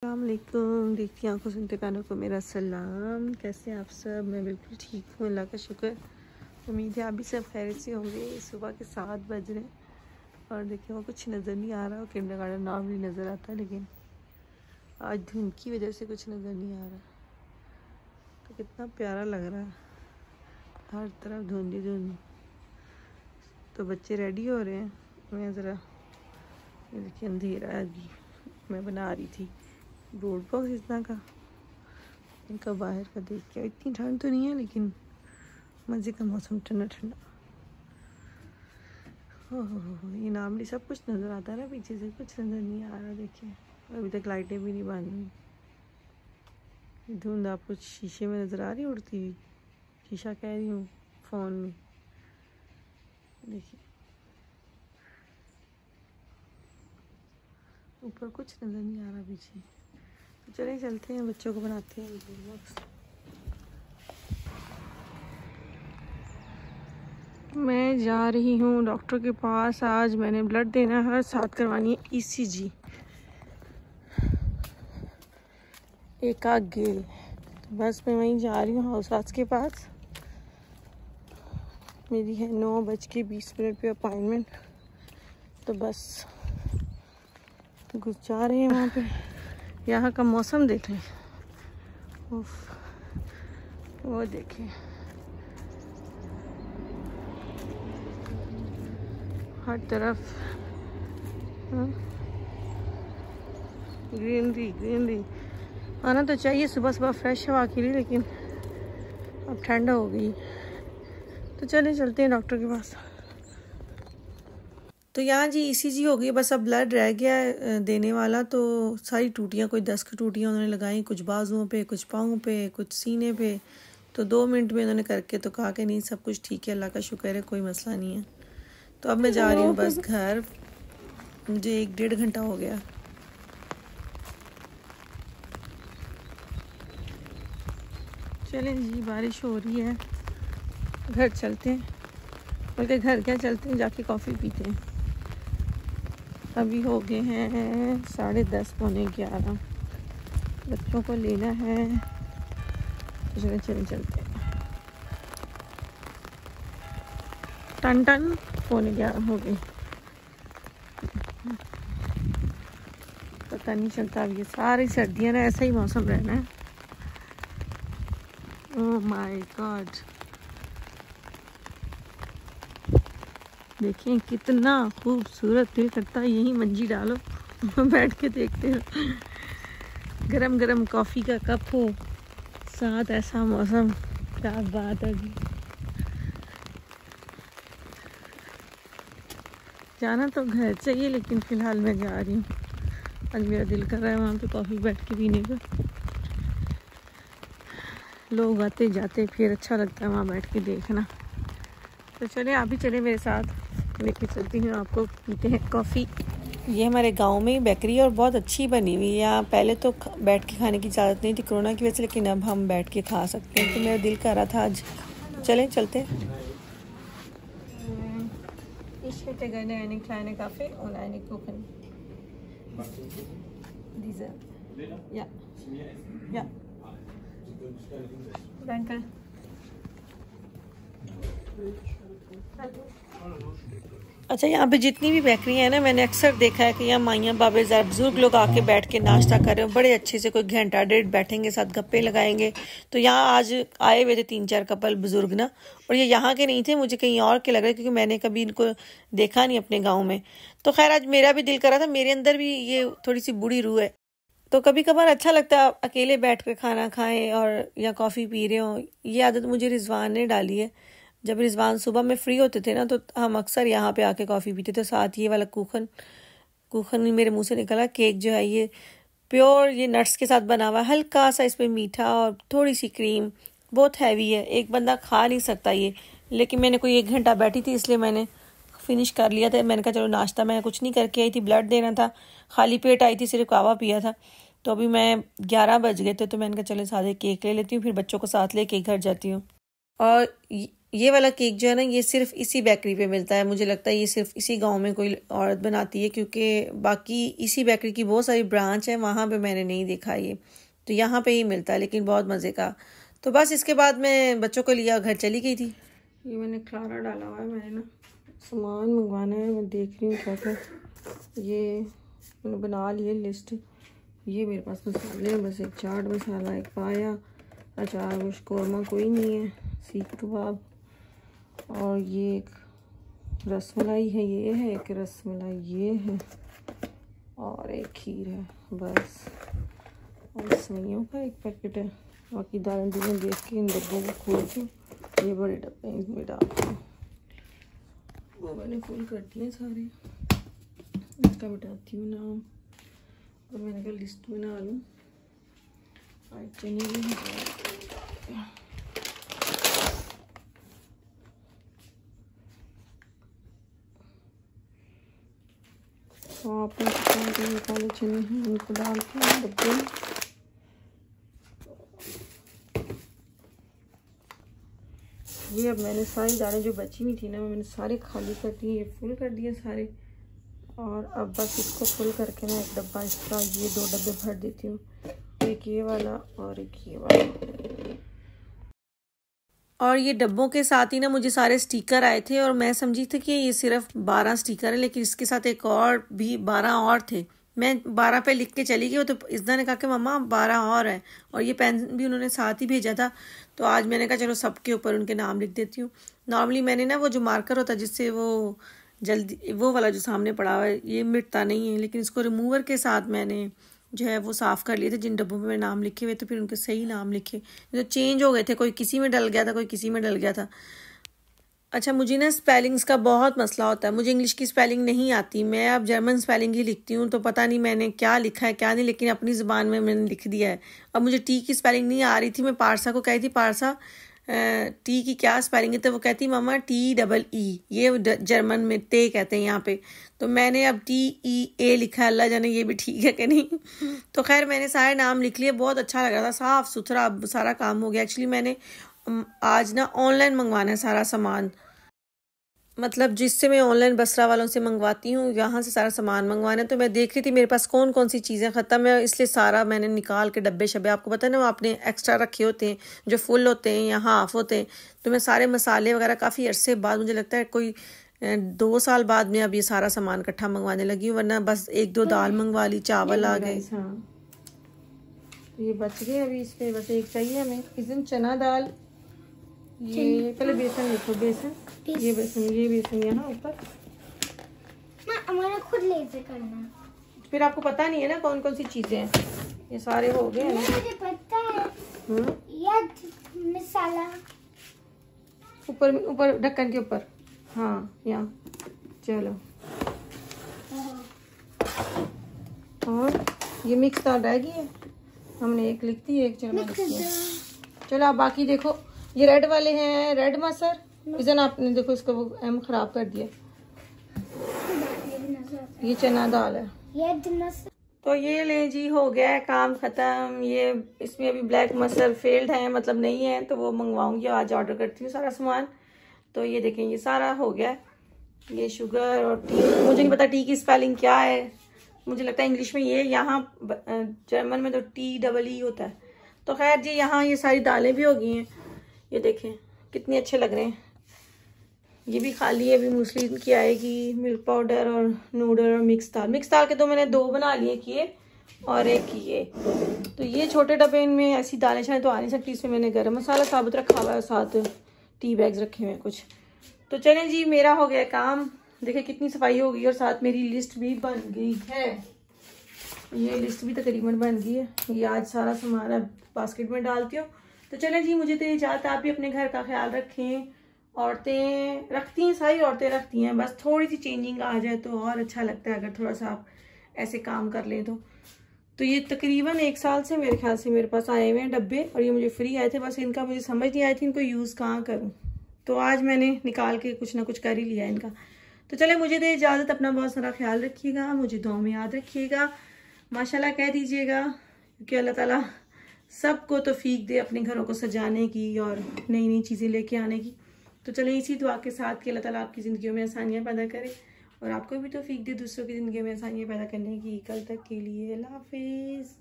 अस्सलाम वालेकुम। देखती आंखों सुनते कानों को मेरा सलाम। कैसे हैं आप सब? मैं बिल्कुल ठीक हूँ, अल्लाह का शुक्र। उम्मीद है आप भी सब खैरियत से होंगे। सुबह के 7 बज रहे हैं और देखिए वो कुछ नज़र नहीं आ रहा। किंडरगार्टन नाम भी नज़र आता है, लेकिन आज धुंध की वजह से कुछ नज़र नहीं आ रहा। तो कितना प्यारा लग रहा है, हर तरफ धुंध ही धुंध। तो बच्चे रेडी हो रहे हैं। मैं ज़रा, ये देखिए अंधेरा है, अभी मैं बना रही थी रोड बॉक्स इतना का इनका बाहर का देख के। इतनी ठंड तो नहीं है, लेकिन मज़े का मौसम, ठंडा ठंडा। ओह, ये नामली सब कुछ नज़र आता है ना, पीछे से कुछ नज़र नहीं आ रहा। देखिए अभी तक लाइटें भी नहीं बंद हुई। धुंध आपको शीशे में नज़र आ रही उड़ती हुई? शीशा कह रही हूँ, फ़ोन में। देखिए ऊपर कुछ नज़र नहीं आ रहा पीछे। तो चले चलते हैं, बच्चों को बनाते हैं रोड बॉक्स। मैं जा रही हूँ डॉक्टर के पास। आज मैंने ब्लड देना है, साथ करवानी है ईसीजी एक आगे। तो बस मैं वहीं जा रही हूँ हाउस वास के पास। मेरी है 9:20 पे अपॉइंटमेंट। तो बस घुस जा रहे हैं वहाँ पे। यहाँ का मौसम देखें, उफ, वो देखें, हर तरफ ग्रीनरी ग्रीनरी। आना तो चाहिए सुबह सुबह फ्रेश हवा के लिए, लेकिन अब ठंड हो गई। तो चले चलते हैं डॉक्टर के पास। तो यहाँ जी ईसीजी हो गई, बस अब ब्लड रह गया है देने वाला। तो सारी टूटियाँ, कोई 10 की टूटियाँ उन्होंने लगाई, कुछ बाजुओं पे, कुछ पाँव पे, कुछ सीने पे। तो 2 मिनट में उन्होंने करके तो कहा कि नहीं सब कुछ ठीक है, अल्लाह का शुक्र है, कोई मसला नहीं है। तो अब मैं जा रही हूँ बस घर। मुझे 1-1.5 घंटा हो गया। चलें जी, बारिश हो रही है, घर चलते हैं। बल्कि घर क्या, चलते हैं जाके कॉफ़ी पीते हैं। अभी हो गए हैं 10:30 पौने 11। बच्चों को लेना है, तो चले चलते हैं। टन टन 11:15 हो गए। पता नहीं चलता, अब ये सारी सर्दियाँ ना ऐसा ही मौसम रहना है। ओह माय गॉड, देखिए कितना खूबसूरत। दिल करता है यहीं मंजी डालो बैठ के देखते हो, गरम गरम कॉफ़ी का कप हो, साथ ऐसा मौसम, क्या बात है जी। जाना तो घर चाहिए, लेकिन फ़िलहाल मैं जा रही हूँ। आज मेरा दिल कर रहा है वहाँ पे कॉफ़ी बैठ के पीने का। लोग आते जाते, फिर अच्छा लगता है वहाँ बैठ के देखना। तो चले, आप भी चले मेरे साथ, लेके चलती हूँ आपको, पीते हैं कॉफ़ी। ये हमारे गांव में ही बेकरी है और बहुत अच्छी बनी हुई है। यहाँ पहले तो बैठ के खाने की इजाज़त नहीं थी कोरोना की वजह से, लेकिन अब हम बैठ के खा सकते हैं। तो मेरा दिल कर रहा था आज, चले चलते। Ich hätte gerne eine kleine Kaffee und eine Kuchen. Diese. Ja. Ja. Danke. अच्छा, यहाँ पे जितनी भी बेकरी है ना, मैंने अक्सर देखा है कि यहाँ माइयाँ बाबे ज़रा बुजुर्ग लोग आके बैठ के नाश्ता कर रहे हो, बड़े अच्छे से, कोई घंटा 1.5 बैठेंगे, साथ गप्पे लगाएंगे। तो यहाँ आज आए हुए थे 3-4 कपल बुजुर्ग ना, और ये यहाँ के नहीं थे, मुझे कहीं और के लग रहे, क्योंकि मैंने कभी इनको देखा नहीं अपने गाँव में। तो खैर आज मेरा भी दिल कर रहा था, मेरे अंदर भी ये थोड़ी सी बूढ़ी रूह है, तो कभी कभार अच्छा लगता है अकेले बैठ कर खाना खाएं और या कॉफ़ी पी रहे हो। ये आदत मुझे रिजवान ने डाली है। जब रिजवान सुबह में फ्री होते थे ना, तो हम अक्सर यहाँ पे आके कॉफ़ी पीते थे। साथ ये वाला कुखन मेरे मुंह से निकला। केक जो है ये प्योर, ये नट्स के साथ बना हुआ है, हल्का सा इसमें मीठा और थोड़ी सी क्रीम, बहुत हैवी है, एक बंदा खा नहीं सकता ये। लेकिन मैंने कोई 1 घंटा बैठी थी, इसलिए मैंने फिनिश कर लिया था। मैंने कहा चलो नाश्ता मैं कुछ नहीं करके आई थी, ब्लड देना था, खाली पेट आई थी, सिर्फ कावा पिया था। तो अभी मैं 11 बज गए थे, तो मैंने कहा चलो सादे केक ले लेती हूँ, फिर बच्चों को साथ लेके घर जाती हूँ। और ये वाला केक जो है ना, ये सिर्फ इसी बेकरी पे मिलता है। मुझे लगता है ये सिर्फ इसी गांव में कोई औरत बनाती है, क्योंकि बाकी इसी बेकरी की बहुत सारी ब्रांच है, वहाँ पे मैंने नहीं देखा ये। तो यहाँ पे ही मिलता है, लेकिन बहुत मज़े का। तो बस इसके बाद मैं बच्चों को लिया घर चली गई थी। ये मैंने खलारा डाला हुआ है, मैंने ना सामान मंगवाना है, मैं देख रही हूँ क्या क्या। ये मैंने बना लिए लिस्ट। ये मेरे पास मसाले हैं, बस एक चाट मसाला, एक पाया, अचार, गोश्त कौरमा कोई नहीं है, सीख कबाब, और ये एक रसमलाई है, ये है एक रसमलाई, ये है, और एक खीर है बस। और सवैयों का एक पैकेट है। बाकी दालें दूलें देख के इन डब्बों को खोल के, ये बड़े डब्बे इसमें डालते हैं। वो मैंने फुल कर दिए सारे। इसका बताती हूँ नाम, और मैंने कहा लिस्ट बना लूँ। आज चने भी तो आपने निकाले चने हैं, उनको डाल के डब्बे में। ये अब मैंने सारी दालें जो बची हुई थी ना, मैंने सारे खाली कर दिए, ये फुल कर दिए सारे। और अब बस इसको फुल करके मैं एक डब्बा इसका, ये 2 डब्बे भर देती हूँ, एक ये वाला और एक ये वाला। और ये डब्बों के साथ ही ना मुझे सारे स्टिकर आए थे, और मैं समझी थी कि ये सिर्फ 12 स्टिकर है, लेकिन इसके साथ एक और भी 12 और थे। मैं 12 पे लिख के चली गई, तो इज़्ज़ा ने कहा कि मम्मा 12 और है, और ये पेन भी उन्होंने साथ ही भेजा था। तो आज मैंने कहा चलो सबके ऊपर उनके नाम लिख देती हूँ। नॉर्मली मैंने ना वो जो मार्कर होता है जिससे वो जल्दी, वो वाला जो सामने पड़ा हुआ है, ये मिटता नहीं है, लेकिन इसको रिमूवर के साथ मैंने जो है वो साफ़ कर लिए थे जिन डब्बों में नाम लिखे हुए थे, फिर उनके सही नाम लिखे। जो चेंज हो गए थे, कोई किसी में डल गया था, कोई किसी में डल गया था। अच्छा, मुझे ना स्पेलिंग्स का बहुत मसला होता है, मुझे इंग्लिश की स्पेलिंग नहीं आती, मैं अब जर्मन स्पेलिंग ही लिखती हूँ। तो पता नहीं मैंने क्या लिखा है क्या नहीं, लेकिन अपनी ज़ुबान में मैंने लिख दिया है। अब मुझे टी की स्पेलिंग नहीं आ रही थी, मैं पारसा को कही थी, पारसा टी की क्या स्पेलिंग है, तो वो कहती मामा TEE, ये जर्मन में ते कहते हैं यहाँ पे। तो मैंने अब TEA लिखा है, अल्लाह जाने ये भी ठीक है कि नहीं। तो खैर मैंने सारे नाम लिख लिए, बहुत अच्छा लग रहा था, साफ़ सुथरा, अब सारा काम हो गया। एक्चुअली मैंने आज ना ऑनलाइन मंगवाना है सारा सामान, मतलब जिससे मैं ऑनलाइन बसरा वालों से मंगवाती हूँ, यहाँ से सारा सामान मंगवाना है। तो मैं देख रही थी मेरे पास कौन कौन सी चीज़ें ख़त्म है, इसलिए सारा मैंने निकाल के डब्बे शब्बे, आपको पता है ना वो आपने एक्स्ट्रा रखे होते हैं जो फुल होते हैं या हाफ़ होते हैं। तो मैं सारे मसाले वगैरह काफ़ी अरसे बाद, मुझे लगता है कोई 2 साल बाद में अब ये सारा सामान इकट्ठा मंगवाने लगी हूँ, वरना बस 1-2 दाल मंगवा ली, चावल आ गए। हाँ, ये बच गए, अभी इस पर बस एक चाहिए हमें। इस दिन चना दाल, ये पहले बेसन लिखो, बेसन, ये बेसन, ये बेसन यहाँ ऊपर। हमारा खुद लेसे करना, फिर आपको पता नहीं है ना कौन कौन सी चीजें हैं, ये सारे हो गए ना। मुझे पता है। ये मसाला ऊपर ऊपर ढक्कन के ऊपर, हाँ यहाँ, चलो। और ये मिक्स दाल रह गई है, हमने एक लिख दी, एक चलो लिख दिया। चलो आप बाकी देखो, ये रेड वाले हैं रेड मसर, इधर आपने देखो इसका वो एम खराब कर दिया। ये चना दाल है, तो ये ले जी, हो गया है काम खत्म। ये इसमें अभी ब्लैक मसर फेल्ड है, मतलब नहीं है, तो वो मंगवाऊंगी, आज ऑर्डर करती हूँ सारा सामान। तो ये देखें ये सारा हो गया। ये शुगर और टी, मुझे नहीं पता टी की स्पेलिंग क्या है, मुझे लगता है इंग्लिश में ये, यहाँ जर्मन में तो TEE होता है। तो खैर जी, यहाँ ये सारी दालें भी हो गई हैं, ये देखें कितने अच्छे लग रहे हैं। ये भी खाली है, अभी मूसली की आएगी, मिल्क पाउडर और नूडल और मिक्स दाल। मिक्स दाल के तो मैंने 2 बना लिए किए, और एक ये। तो ये छोटे डब्बे, इनमें ऐसी दालें शायद तो आ नहीं सकती। इसमें मैंने गरम मसाला साबुत रखा हुआ है, साथ टी बैग्स रखे हुए हैं कुछ। तो चलें जी, मेरा हो गया काम, देखिए कितनी सफाई हो गई, और साथ मेरी लिस्ट भी बन गई है। ये लिस्ट भी तकरीबन बन गई है। ये आज सारा सामान अब बास्केट में डालती हूँ। तो चलें जी, मुझे तो इजाज़त, आप भी अपने घर का ख्याल रखें। औरतें रखती हैं, सारी औरतें रखती हैं, बस थोड़ी सी चेंजिंग आ जाए तो और अच्छा लगता है, अगर थोड़ा सा आप ऐसे काम कर लें तो ये तकरीबन 1 साल से मेरे ख्याल से मेरे पास आए हुए हैं डब्बे, और ये मुझे फ्री आए थे, बस इनका मुझे समझ नहीं आई थी इनको यूज़ कहाँ करूँ। तो आज मैंने निकाल के कुछ ना कुछ कर ही लिया इनका। तो चले, मुझे दे इजाज़त, अपना बहुत सारा ख्याल रखिएगा, मुझे दुआ में याद रखिएगा, माशाल्लाह कह दीजिएगा, क्योंकि अल्लाह ताला सबको तौफीक दे अपने घरों को सजाने की और नई नई चीज़ें लेके आने की। तो तो चले इसी दुआ के साथ कि अल्लाह ताला आपकी ज़िंदगियों में आसानियाँ पैदा करे और आपको भी तौफीक दे दूसरों की ज़िंदगी में आसानियाँ पैदा करने की। कल तक के लिए अल्लाह हाफिज़।